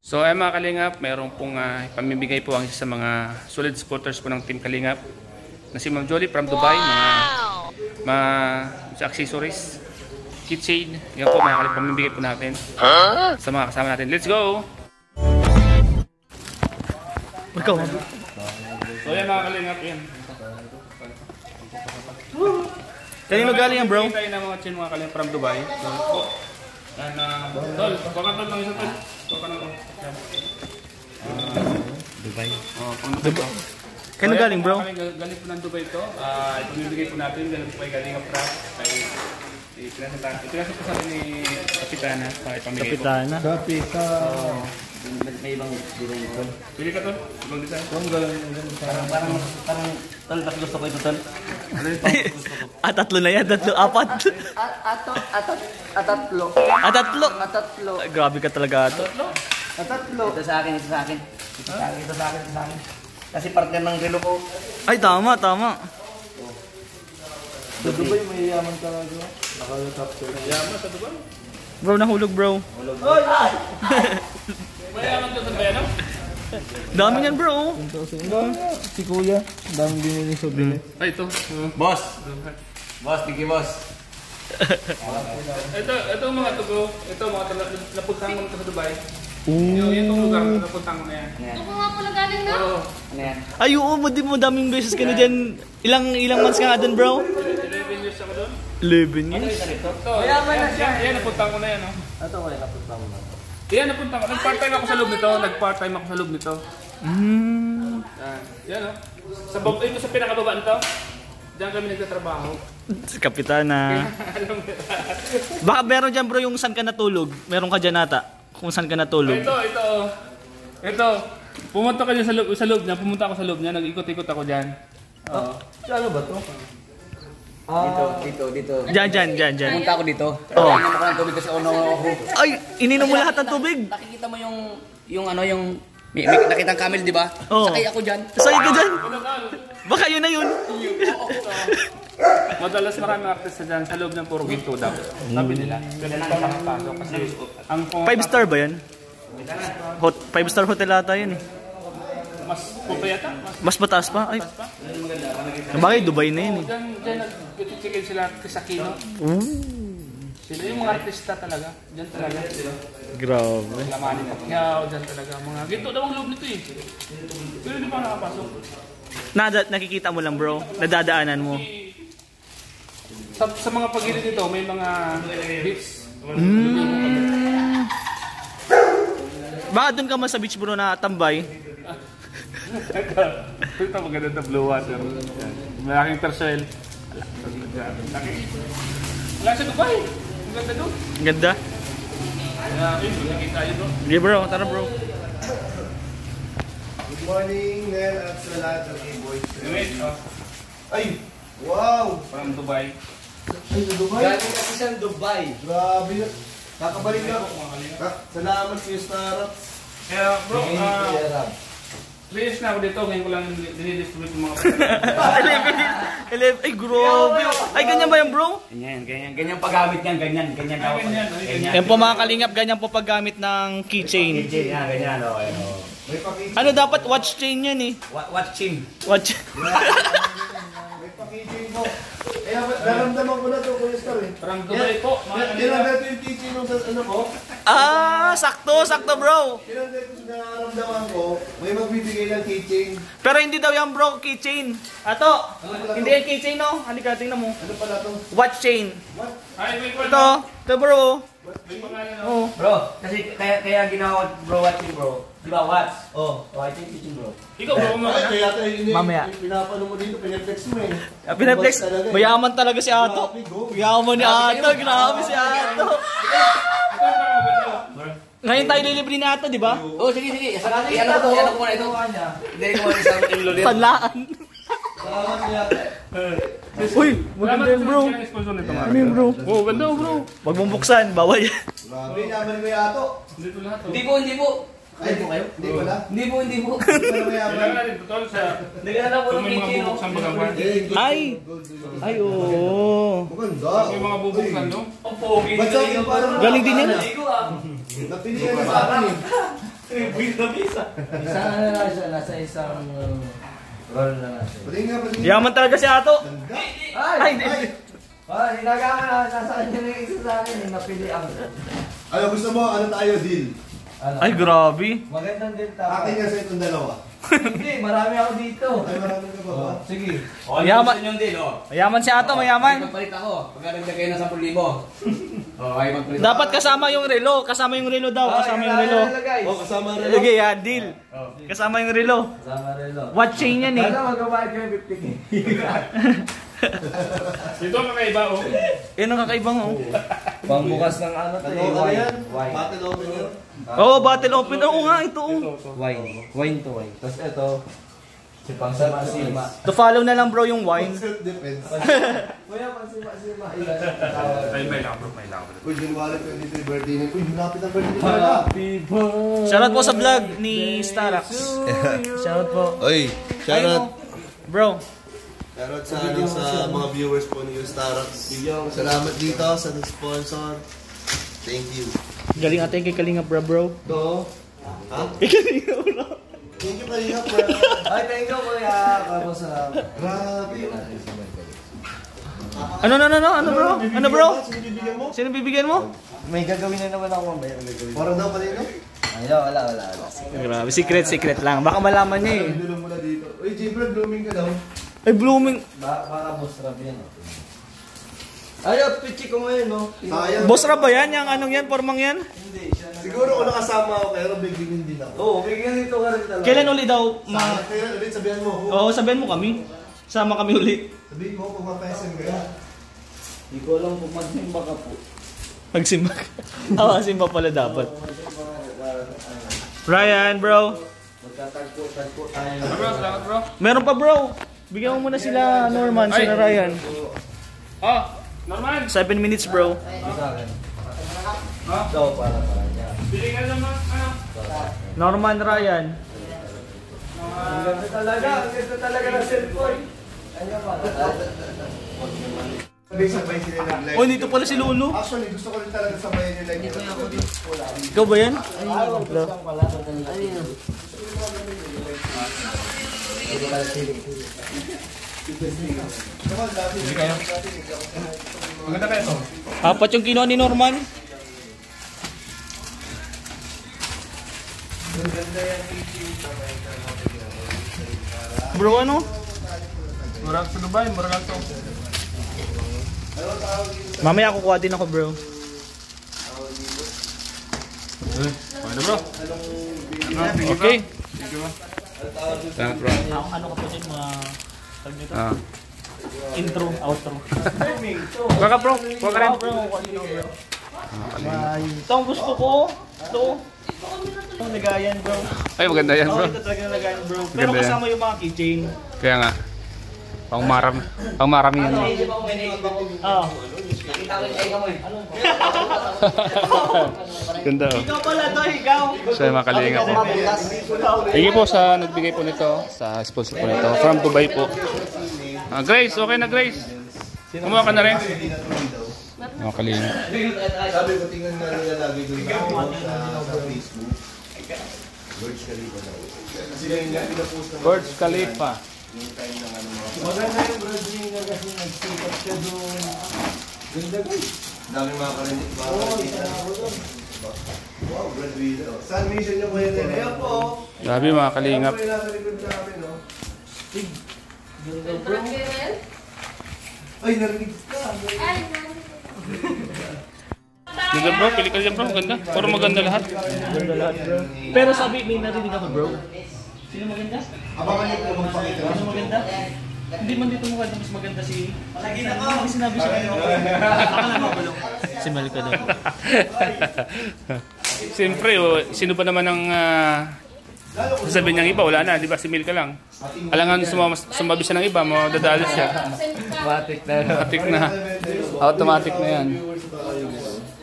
So ay mga Kalingap, mayroon pong pamimigay po ang isa sa mga solid supporters po ng Team Kalingap na si Ma'am Jolie from Dubai, mga accessories, keychain, yan po mga Kalingap, pamimigay po natin sa mga kasama natin. Let's go! So yan mga Kalingap, yan. Kanino galing yan, bro? Tayo ng mga chain mga Kalingap from Dubai. So po, yan tol, baka tol ng isa tol. Baka ng Dubai. Oh, Dubai. Kanino galing, bro? Galing po ng Dubai ito. Ipamimigay po natin, galing po ay galing ng Prague. Ipinasa po sa akin ni Kapitana. Ipamigay po. Kapitana? May ibang design ito. Pili ka tol, ibang design. Parang tol, mas gusto ko ito tol. Tatlo na yan, apat. Tatlo. Tatlo? Tatlo. Ay, grabe ka talaga ito. Tatlo. Ito sa akin. Kasi partner ng relo ko. Ay, tama. Sa Dubai may yaman talaga. Naka-capture. Yaman sa Dubai? Bro, nahulog, bro. May yaman to sa Dubai, ano? Dami niyan, bro. Si Kuya, daming binili sa bili. Ay, ito. Boss, thank you boss. Ito mga tugo. Ito mga napuntahan ko nito sa Dubai. Yung lugar na napuntahan ko na yan. Ito ko nga pala galing na. Oo. Ano yan? Ay, oo, mo daming beses ka na dyan. Ilang months ka nga dun, bro? 11 years ako doon. 11 years? Ito. Mayaman na siya. Yan, napuntahan ko na yan. Ito ko yung napunta mo na. Yan, napuntahan ko. Nag-part-time ako sa loob nito. Yan, o. Ito sa pinakababaan to. Diyan kami nagtatrabaho. Kapitana. Baka meron dyan, bro, yung saan ka natulog. Meron ka dyan ata. Kung saan ka natulog. Ito. Pumunta ka dyan sa loob niya. Pumunta ako sa loob niya. Nag-ikot-ikot ako dyan. Oo. Ano ba to? Dito. Dyan. Pumunta ako dito. Oo. Kailangan ako ng tubig kasi ako. Ay, ininom mo lahat ng tubig. Nakikita mo yung may nakitang camel, di ba? Oo. Sakay ako dyan. Sakay ka dyan. Baka yun na yun. Madalas maraming artista dyan sa loob ng puro ginto daw. Sabi nila. Ganun ang nakapasok kasi ang 5-star ba yan? 5-star hotel ata yun eh. mas pupayata. Mas mataas pa? Ay. Bagay, Dubai na yun eh. Diyan nagtitigil sila sa Kino. Sila yung mga artista talaga. Diyan talaga. Grabe. Lamanin at yaw, diyan talaga. Mga ginto daw ang loob nito eh. Pero hindi pa nakapasok. Nakikita mo lang, bro. Nadadaanan mo. Sa mga pagilid nito, may mga beats. Baka doon ka man sa beach, bro, na tambay. Ito maganda na blue water. Malaking tersoil. Wala sa Dubai. Ang ganda doon. Ang ganda. Magiging tayo doon. Sige, bro. Tara, bro. Good morning, Nel, at sa lahat ng boys. Ay, Wow! from Dubai. Ay, sa Dubai? Galing kasi sa Dubai. Grabe na. Kakabalik na. Salamat sa Startup. Kaya bro, 3 years na ako dito. Ngayon ko lang dinidistribute yung mga 11. Ay, grabe. Ay, ganyan ba yan, bro? Ganyan paggamit niyan, ganyan daw. ganyan. Yan po mga Kalingap, ganyan po paggamit ng keychain. Ganyan, May pakijing. Ano dapat? Watch chain yan eh. Watching. Watch. May pakijing po. Kaya naramdaman ko na ito, Kuya Star eh. From Dubai po. Yan ang dito yung teaching nung sa ano ko. Sakto bro. Yan ang dito sa nararamdaman ko, may magbibigay ng teaching. Pero hindi daw yan, bro, keychain. Ato, hindi yan keychain, no? Halika, tingnan mo. Ano pala ito? Watch chain. Ay, may kwento. Ito bro. May pangalan ako. Oh. Bro, kasi kaya ginawa bro watching bro. Di ba watch? Oh, I think teaching bro. Ikaw bro, kung Ay, kaya tayo Mamaya. pinapano mo dito, pinaflex mo eh. Pinaflex. Mayaman talaga si Ato. Mayaman ni Ato. Grabe si Ato. Ngayon tayo lilibre ni Ato, di ba? Oh, sige. Ano ko muna ito. Hindi ko muna isang inlolit. Sanlaan. Salamat niya. Uy, maganda yun, bro. Ano yun, bro? Oh, ganda bro. Wag mong buksan, bawal yan. Grabe, yaman mo yato. Dito lahat. Hindi po. Ay, hindi pala. Hindi po. Hindi pala mayaman. Kailangan natin totoo sa Naghanap po kung ng may mga kikino. bubuksan bagawan. Ay, oo. Maganda. May mga bubuksan, no? Ang pogi. Ba't sa akin parang Galing din yan. Hindi ko ah. napili ka na sa akin eh. Isang ano na siya, nasa isang roll na natin. Patingin nga, patingin. Yaman talaga si Ato. Ganda. Ay, hindi. Hinagaman na, nasa kanya na yung isa sa akin, napili ang... Ano gusto mo? Ano tayo, deal? Ano? Ay, grabe. Magandang din tama. Akin nga sa itong dalawa. Hindi, marami ako dito. Ay, marami ka ba ba? Sige. Mayaman. yung deal, oh. Mayaman si Ato, mayaman. Magpalit ako. Pagka naglagay na 10,000. Oh, ay magpalit. Dapat kasama yung relo. Kasama yung relo daw. Kasama yung relo. Guys. Oh, kasama rin. Okay, yeah, deal. Kasama yung relo. Sama relo. What chain yan eh? Sana magbabayad kayo 50k. Dito ang kakaiba, oh. Yan ang kakaibang oh. Pangbukas ng ano to Ano eh, ka wine. yan? Wine. Battle open yun. Oo, battle open. Oo nga, ito oh. Wine. Wine to wine. Tapos ito, si pangsima-sima. To follow na lang bro yung wine. Self-defense. Kuya, pangsima-sima. Ay, may lang, bro. May lang. Uy, January 23 birthday niya. Uy, malapit ang birthday niya na. Happy birthday. Shoutout po sa vlog ni Starax. Shoutout po. Uy, Ayun, bro. Shoutout sa mga viewers po ni Starax. Salamat dito sa sponsor. Thank you. Galing atin kay Kalinga bro. To. Ha? Kay Kalinga bro. Thank you kayo, bro. Ay, thank you kuya. Kamo sa... Grabe. Ano bro? Ano bro? Sino bibigyan mo? Sino bibigyan mo? May gagawin na naman ako mamaya. Para daw kanino? Ayaw, wala. Grabe, secret lang. Baka malaman niya eh. Dulong mo na dito. Uy, J-Bro, blooming ka daw. Ay, blooming. Baka boss rab yan. Ayaw, pichi ko ngayon, no? Sayang. Boss Rab ba yan? Yung anong yan? Formang yan? Hindi, siya na. Siguro kung nakasama ako, pero bigyan din ako. Oo, bigyan dito ka rin talaga. Kailan uli daw? Kaya ulit sabihan mo. Oo, sabihin mo kami. Sama kami uli. Sabihin mo kung mapesen ka. Hindi ko alam kung magsimba ka po. Magsimba ka. Oo, simba pala dapat. Ryan, bro. Magtatagpo tayo. Bro, salamat, bro. Meron pa bro. Bigyan mo muna sila Norman, sila Ryan. Oh, Norman. 7 minutes bro. Sa akin. Ikaw para sa kanya. Bili ka naman, ano? Norman, Ryan. Ang ganda talaga ng cellphone. Ano pa? Sabay sila nag-live. Oh, dito pala si Lulu. Actually, gusto ko rin talaga sabayan yung live. Ikaw ba yan? Maganda kayo to. Apat yung kinuha ni Norman. Bro, ano? Murag sa Dubai, murag to. Mamaya kukuha din ako bro. Ano, bro? Okay. Salamat, bro. Ano ka pa dyan mga... tawag nito? Ah. Intro, outro. Kuha ka, bro. Kuha ka rin. Bro, kuha din ako bro. Ito ang gusto ko. Ito. Itong lagayan bro. Ay, maganda yan, bro. Ito talaga yung lagayan bro. Pero Maganda yan. kasama yung mga keychain. Kaya nga. Pang marami yan. Ah. Ganda, oh. Ikaw pala to, ikaw. Siya yung makalinga po. Thank you po sa nagbigay po nito, sa sponsor po nito. From Dubai po. Grace, okay na Grace. Kumuha ka na rin. Makalinga. Sabi ko, tingnan nga nila lagi doon sa Facebook. Burj Khalifa daw. Kasi yung pinapost naman. Burj Khalifa. Maganda yung Brazilian na kasi nagsikat ka doon. Ganda guys. Daming makakarinig. Wow, graduate. Saan mission niyo kuya nila? Ayan po. Grabe mga kalingap. Ayan po yung nasa likod namin, no? Ay, narinig ka. Ganda bro, pili ka dyan bro. Maganda. Puro maganda lahat. Ganda lahat bro. Pero sabi, may narinig ako bro. Sino maganda? Abangan niyo po magpakita. Sino maganda? Hindi man dito maganda, mas maganda si... Palagi na ako! May sinabi siya kayo. Akala mo ba lang? Si Malika daw. Siyempre, oh, sino ba naman ang sasabihin niyang iba? Wala na, di ba? Si Milka lang. Alangan sumabi siya ng iba, madadalo siya. Matik na. Automatic na. Automatic na yan.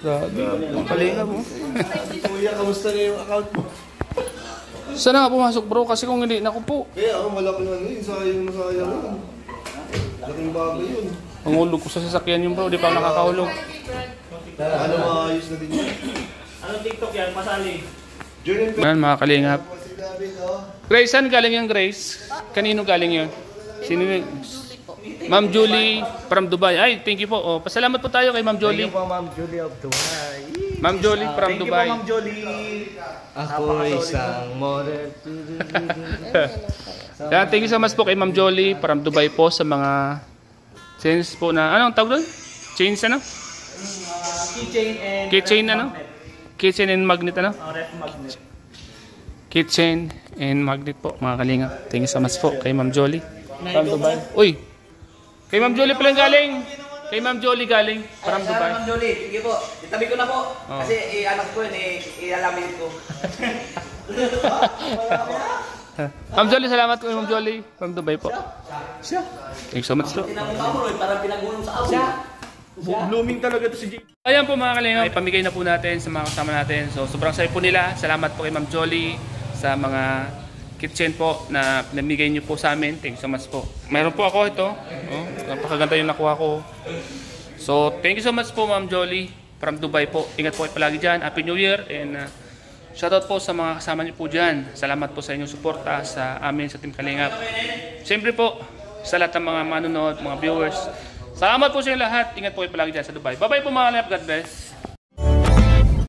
Grabe. Ang kalingap mo. Kuya, kamusta na yung account mo? Saan na nga pumasok bro? Kasi kung hindi, naku po. Kaya ako malaki na yun. Sayang na sayang yun. Laking bagay yun. Ang hulog ko sa sasakyan yung bro, di pa ako nakakahulog. Ano maayos na din yun? Anong TikTok yan? Masali. Julian, Ayan mga kalingap. si David, oh. Grace, saan galing yung Grace? Kanino galing yun? Sino yun? Ma'am Julie from Dubai. Ay, thank you po. Oh, pasalamat po tayo kay Ma'am Julie. Thank you po, Ma'am Julie of Dubai. Ma'am Julie from Thank you po, Dubai. Ma'am Jolie. Ako isang model. Kaya thank you so much po kay Ma'am Jolie from Dubai po sa mga chains po na, anong tawag doon? Chains ano? Keychain and Keychain ref ano? magnet. Keychain and magnet ano? Ref magnet. Keychain and magnet po mga kalinga. Thank you so much po kay Ma'am Jolie from Dubai. Uy! Kay Ma'am Jolie pala galing. Kay Ma'am Jolie galing from Dubai. Ma'am Jolie, sige po. Itabi ko na po. Oh. Kasi anak ko yun, ilalamin ko. Ma'am Jolie, salamat po kay Ma'am Jolie from Dubai po. Thank you so much po. Tinamang mo, parang pinagulong sa aso. Blooming talaga to si Jake. Ayan po mga kalinga, ipamigay na po natin sa mga kasama natin. So sobrang saya po nila. Salamat po kay Ma'am Jolie sa mga kitchen po na pinamigay niyo po sa amin. Thank you so much po. Meron po ako ito. Oh, napakaganda yung nakuha ko. So thank you so much po Ma'am Jolie from Dubai po. Ingat po kayo palagi dyan. Happy New Year and shoutout po sa mga kasama niyo po dyan. Salamat po sa inyong suporta sa amin sa Team Kalingap. Siyempre po sa lahat ng mga manonood, mga viewers. Salamat po sa inyo lahat. Ingat po kayo palagi dyan sa Dubai. Bye bye po mga kalingap. God bless.